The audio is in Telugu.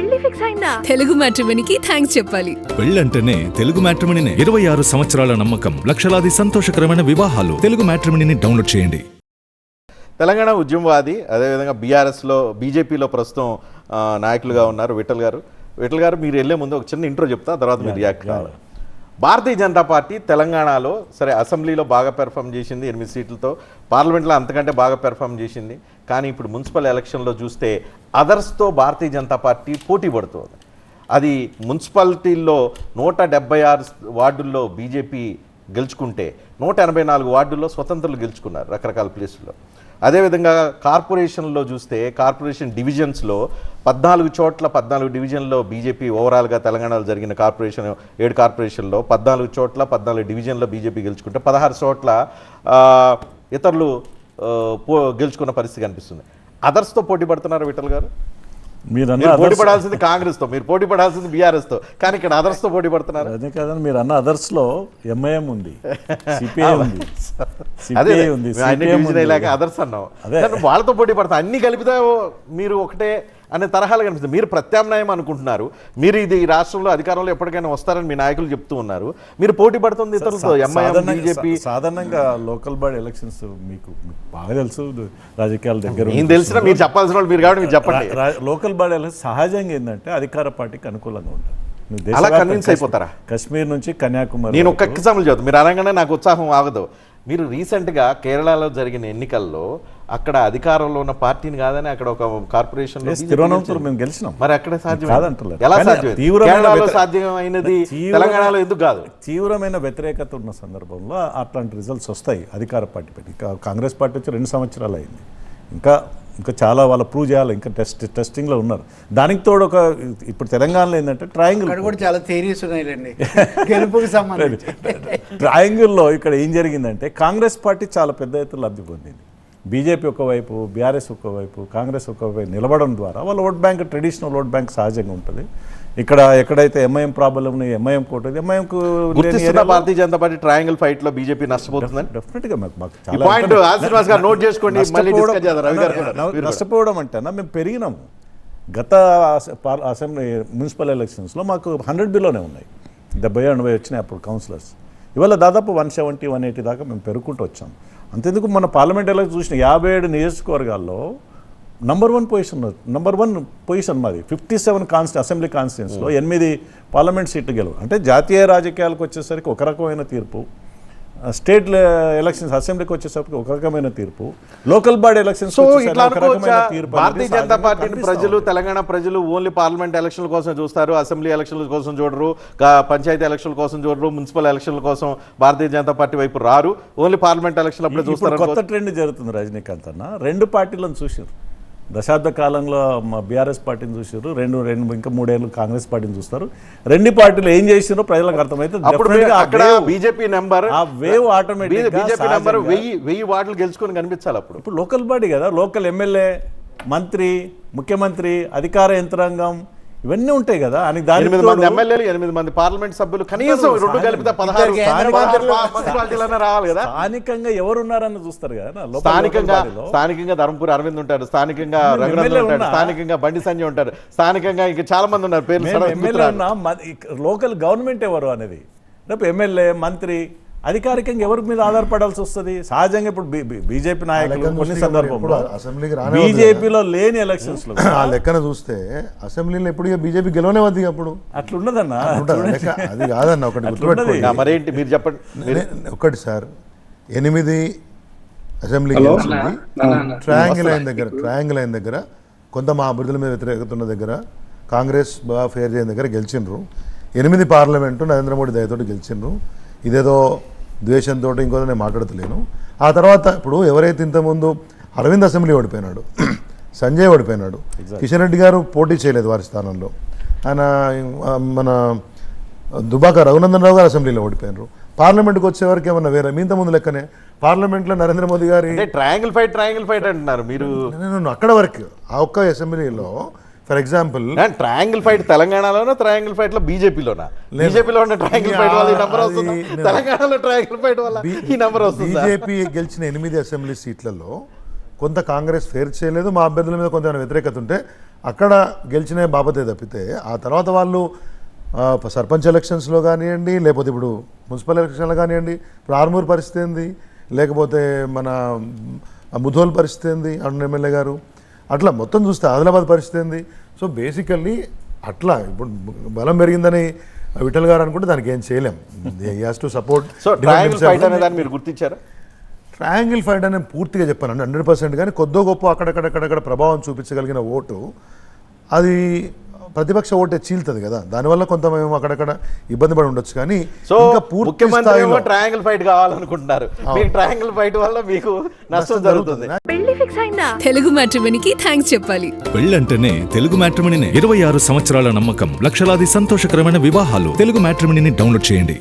పెళ్లి ఫిక్స్ అయిందా? తెలుగు మ్యాట్రిమోనీకి థ్యాంక్స్ చెప్పాలి. పెళ్ళంటేనే తెలుగు మ్యాట్రిమోనీనే. 26 సంవత్సరాల నమ్మకం, లక్షలాది సంతోషకరమైన వివాహాలు. తెలుగు మ్యాట్రిమోనీని డౌన్లోడ్ చేయండి. తెలంగాణ ఉద్యమవాది, అదేవిధంగా బీఆర్ఎస్లో బీజేపీలో ప్రస్తుతం నాయకులుగా ఉన్నారు విఠల్ గారు. విఠల్ గారు, మీరు వెళ్ళే ముందు ఒక చిన్న ఇంట్రో చెప్తా, తర్వాత మీరు రియాక్ట్ కావాలి. భారతీయ జనతా పార్టీ తెలంగాణలో సరే అసెంబ్లీలో బాగా పెర్ఫామ్ చేసింది 8 సీట్లతో, పార్లమెంట్లో అంతకంటే బాగా పెర్ఫామ్ చేసింది. కానీ ఇప్పుడు మున్సిపల్ ఎలక్షన్లో చూస్తే అదర్స్తో భారతీయ జనతా పార్టీ పోటీ పడుతుంది. అది మున్సిపాలిటీల్లో 176 వార్డుల్లో బీజేపీ గెలుచుకుంటే 184 వార్డుల్లో స్వతంత్రులు గెలుచుకున్నారు రకరకాల ప్లేసుల్లో. అదేవిధంగా కార్పొరేషన్లో చూస్తే కార్పొరేషన్ డివిజన్స్లో 14 చోట్ల 14 డివిజన్లో బీజేపీ ఓవరాల్గా తెలంగాణలో జరిగిన 7 కార్పొరేషన్లో 14 చోట్ల 14 డివిజన్లో బీజేపీ గెలుచుకుంటే 16 చోట్ల ఇతరులు గెలుచుకున్న పరిస్థితి కనిపిస్తుంది. అదర్స్తో పోటీ పడుతున్నారు విఠల్ గారు. మీరు పోటీ పడాల్సింది కాంగ్రెస్తో, మీరు పోటీ పడాల్సింది బీఆర్ఎస్తో, కానీ ఇక్కడ అదర్స్తో పోటీ పడుతున్నారు. అదే కదండి, మీరు అన్న అదర్స్లో ఎంఐఎం ఉంది, సిపిఐ ఉంది, అదర్స్ అన్నావు, వాళ్ళతో పోటీ పడతారు. అన్ని కలిపితే మీరు ఒకటే అనే తరహాలు కనిపిస్తుంది. మీరు ప్రత్యామ్నాయం అనుకుంటున్నారు. మీరు ఇది ఈ రాష్ట్రంలో అధికారంలో ఎప్పటికైనా వస్తారని మీ నాయకులు చెప్తూ ఉన్నారు. మీరు పోటీ పడుతుంది ఇతరులతో, ఎంఐఎం, బీజేపీ. సాధారణంగా లోకల్ బాడీ ఎలక్షన్స్ మీకు బాగా తెలుసు, రాజకీయాల దగ్గర నేను తెలిసినా మీరు చెప్పాల్సిన వాళ్ళు మీరు కాబట్టి మీరు చెప్పండి. లోకల్ బాడీ ఎలక్షన్ సహజంగా ఏంటంటే అధికార పార్టీకి అనుకూలంగా ఉంటుంది. అలా కన్విన్స్ అయిపోతారా? కశ్మీర్ నుంచి కన్యాకుమారి నేను ఒక్క ఎగ్జాంపుల్ చెబుతాను, మీరు అనగానే నాకు ఉత్సాహం ఆగదు. మీరు రీసెంట్గా కేరళలో జరిగిన ఎన్నికల్లో అక్కడ అధికారంలో ఉన్న పార్టీని కాదని అక్కడ ఒక కార్పొరేషన్ తిరువనంతపురం మేము గెలిచినాం. మరి అక్కడ సాధ్యం ఎలా సాధ్యం? సాధ్యమైనది తెలంగాణలో ఎందుకు కాదు? తీవ్రమైన వ్యతిరేకత ఉన్న సందర్భంలో అట్లాంటి రిజల్ట్స్ వస్తాయి. అధికార పార్టీ పెట్టి కాంగ్రెస్ పార్టీ వచ్చి 2 సంవత్సరాలు అయింది. ఇంకా చాలా వాళ్ళు ప్రూవ్ చేయాలి, ఇంకా టెస్టింగ్లో ఉన్నారు. దానికి తోడు ఇప్పుడు తెలంగాణలో ఏంటంటే ట్రయాంగిల్ కూడా చాలా థియరీస్ ఉన్నాయండి గెలుపుకి సంబంధించి. ట్రయాంగిల్లో ఇక్కడ ఏం జరిగిందంటే కాంగ్రెస్ పార్టీ చాలా పెద్ద ఎత్తున లబ్ధి పొందింది. బీజేపీ ఒకవైపు, బీఆర్ఎస్ ఒకవైపు, కాంగ్రెస్ ఒకవైపు నిలబడడం ద్వారా వాళ్ళ vote bank, traditional vote bank సహజంగా ఉంటుంది. ఇక్కడ ఎక్కడైతే ఎంఐఎం ప్రాబ్లం ఉన్నాయి, ఎంఐఎం కోట, ఎంఐఎంకు Bharatiya Janata party triangle fight లో బీజేపీ నష్టపోతుంది. డెఫినెట్గా నష్టపోవడం అంటే మేము పెరిగినాము. గత అసెంబ్లీ మున్సిపల్ ఎలక్షన్స్లో మాకు 100 బిలోనే ఉన్నాయి, 70-80 వచ్చినాయి అప్పుడు కౌన్సిలర్స్. ఇవాళ దాదాపు 170, 180 దాకా మేము పెరుగుకుంటూ వచ్చాం. అంతెందుకు మన పార్లమెంట్ ఎలక్షన్ చూసిన 57 నియోజకవర్గాల్లో నంబర్ 1 పొజిషన్ మాది. 57 అసెంబ్లీ కాన్స్టిట్యూన్స్లో 8 పార్లమెంట్ సీట్లు గెలవు. అంటే జాతీయ రాజకీయాలకు వచ్చేసరికి ఒక రకమైన తీర్పు, స్టేట్ ఎలక్షన్స్ అసెంబ్లీకి వచ్చేసరికి ఒక రకమైన తీర్పు, local body elections Bharatiya Janata పార్టీని ప్రజలు, తెలంగాణ ప్రజలు ఓన్లీ పార్లమెంట్ ఎలక్షన్ల కోసం చూస్తారు, అసెంబ్లీ ఎలక్షన్ల కోసం చూడరు, పంచాయతీ ఎలక్షన్ల కోసం చూడరు, మున్సిపల్ ఎలక్షన్ల కోసం భారతీయ జనతా పార్టీ వైపు రారు, ఓన్లీ పార్లమెంట్ ఎలక్షన్ అప్పుడే చూస్తారు. కొత్త ట్రెండ్ జరుగుతుంది రజనీకాంత్ అన్న. 2 పార్టీలను చూసారు దశాబ్ద కాలంలో. మా బీఆర్ఎస్ పార్టీని చూసారు, ఇంకా 3 ఏళ్ళు కాంగ్రెస్ పార్టీని చూస్తారు. 2 పార్టీలు ఏం చేసినారో ప్రజలకు అర్థమైతే బీజేపీ నెంబర్ ఆ వేవ్ ఆటోమేటిక్ బీజేపీ నెంబర్ 1000 వార్డులు గెలుచుకొని కనిపించాలి. అప్పుడు ఇప్పుడు లోకల్ బాడీ కదా, లోకల్ ఎమ్మెల్యే, మంత్రి, ముఖ్యమంత్రి, అధికార యంత్రాంగం ఇవన్నీ ఉంటాయి కదా. అని 8 మంది ఎమ్మెల్యేలు, 8 మంది పార్లమెంట్ సభ్యులు, కనీసం 2 కలిపితే 16 రావాలి కదా. స్థానికంగా ఎవరున్నారని చూస్తారు కదా. స్థానికంగా ధర్మపురి అరవింద్ ఉంటారు, స్థానికంగా రఘునందన్ ఉంటారు, స్థానికంగా బండి సంజయ్ ఉంటారు, స్థానికంగా ఇంకా చాలా మంది ఉన్నారు పేర్లు. ఎమ్మెల్యే ఉన్నా లోకల్ గవర్నమెంట్ ఎవరు అనేది, రేపు ఎమ్మెల్యే, మంత్రి అధికారికంగా ఎవరి మీద ఆధారపడాల్సి వస్తుంది. సహజంగా ఇప్పుడు బీజేపీ నాయకులు కొన్ని సందర్భంలో బీజేపీలో లేని ఎలక్షన్స్ లో ఆ లెక్కన చూస్తే అసెంబ్లీలో ఎప్పుడు బీజేపీ గెలవనే వద్ది. అప్పుడు అట్లున్నదన్న, అది కాదన్న. ఒకటి గుర్తుపెట్టుకోండి, మరేంటి మీరు చెప్పండి. ఒకటి సార్, 8 అసెంబ్లీ గెలిచింది. ట్రయాంగిల్ అయిన దగ్గర కొంత మా అభ్యర్థుల మీద వ్యతిరేకత ఉన్న దగ్గర కాంగ్రెస్ బాగా ఫేర్ చేయని దగ్గర గెలిచిండ్రు. 8 పార్లమెంటు నరేంద్ర మోడీ దయతోటి గెలిచిండ్రు. ఇదేదో ద్వేషంతో ఇంకో నేను మాట్లాడతలేను. ఆ తర్వాత ఇప్పుడు ఎవరైతే ఇంతకుముందు అరవింద్ అసెంబ్లీ ఓడిపోయినాడు, సంజయ్ ఓడిపోయినాడు, కిషన్ రెడ్డి గారు పోటీ చేయలేదు వారి స్థానంలో, ఆయన మన దుబాక రఘునందన్ రావు గారు అసెంబ్లీలో ఓడిపోయినారు. పార్లమెంట్కి వచ్చేవరకు ఏమన్నా వేరే మీ ఇంతకుముందు లెక్కనే పార్లమెంట్లో నరేంద్ర మోదీ గారి ట్రయాంగిల్ ఫైట్ అంటున్నారు మీరు. అక్కడ వరకు ఆ ఒక్క అసెంబ్లీలో ఫర్ ఎగ్జాంపుల్ ట్రయాంగిల్ ఫైట్ తెలంగాణలోనా, ట్రయాంగిల్ ఫైట్ లో బీజేపీలోనా? బీజేపీలో ఉన్న ట్రయాంగిల్ ఫైట్ వల్ల ఈ నంబర్ వస్తుంది, తెలంగాణలో ట్రయాంగిల్ ఫైట్ వల్ల ఈ నంబర్ వస్తుంది. బీజేపీ గెలిచిన 8 అసెంబ్లీ సీట్లలో కొంత కాంగ్రెస్ ఫేర్ చేయలేదు, మా అభ్యర్థుల మీద కొంత వ్యతిరేకత ఉంటే అక్కడ గెలిచిన బాపతే తప్పితే ఆ తర్వాత వాళ్ళు సర్పంచ్ ఎలక్షన్స్లో కానివ్వండి, లేకపోతే ఇప్పుడు మున్సిపల్ ఎలక్షన్లో కానివ్వండి, ఇప్పుడు ఆర్మూర్ పరిస్థితి ఏంది, లేకపోతే మన ముధోల్ పరిస్థితి ఏంది అన్న ఎమ్మెల్యే గారు, అట్లా మొత్తం చూస్తే ఆదిలాబాద్ పరిస్థితి ఏంది. సో బేసికల్లీ అట్లా ఇప్పుడు బలం పెరిగిందని విఠల్ గారు అనుకుంటే దానికి ఏం చేయలేం. He has to support. So triangle fight అనే దాన్ని మీరు గుర్తించారా? ట్రయాంగిల్ ఫైట్ అని పూర్తిగా చెప్పాను 100%. కానీ కొద్దో గొప్ప అక్కడక్కడ ప్రభావం చూపించగలిగిన ఓటు అది ప్రతిపక్ష ఓటే చీల్తుంది కదా, దానివల్ల కొంత మేము అక్కడక్కడ ఇబ్బంది పడి ఉండొచ్చు. కానీ సో ఇంకా పూర్తి ముఖ్యమంత్రి స్థాయిలో ట్రయాంగిల్ ఫైట్ కావాలనుకుంటున్నారు, మీకు ట్రయాంగిల్ ఫైట్ వల్ల మీకు నష్టం జరుగుతుంది. తెలుగు మ్యాట్రిమోనీకి థ్యాంక్స్ చెప్పాలి. పెళ్ళంటేనే తెలుగు మ్యాట్రిమోనీనే. 26 సంవత్సరాల నమ్మకం, లక్షలాది సంతోషకరమైన వివాహాలు. తెలుగు మ్యాట్రిమోనీని డౌన్లోడ్ చేయండి.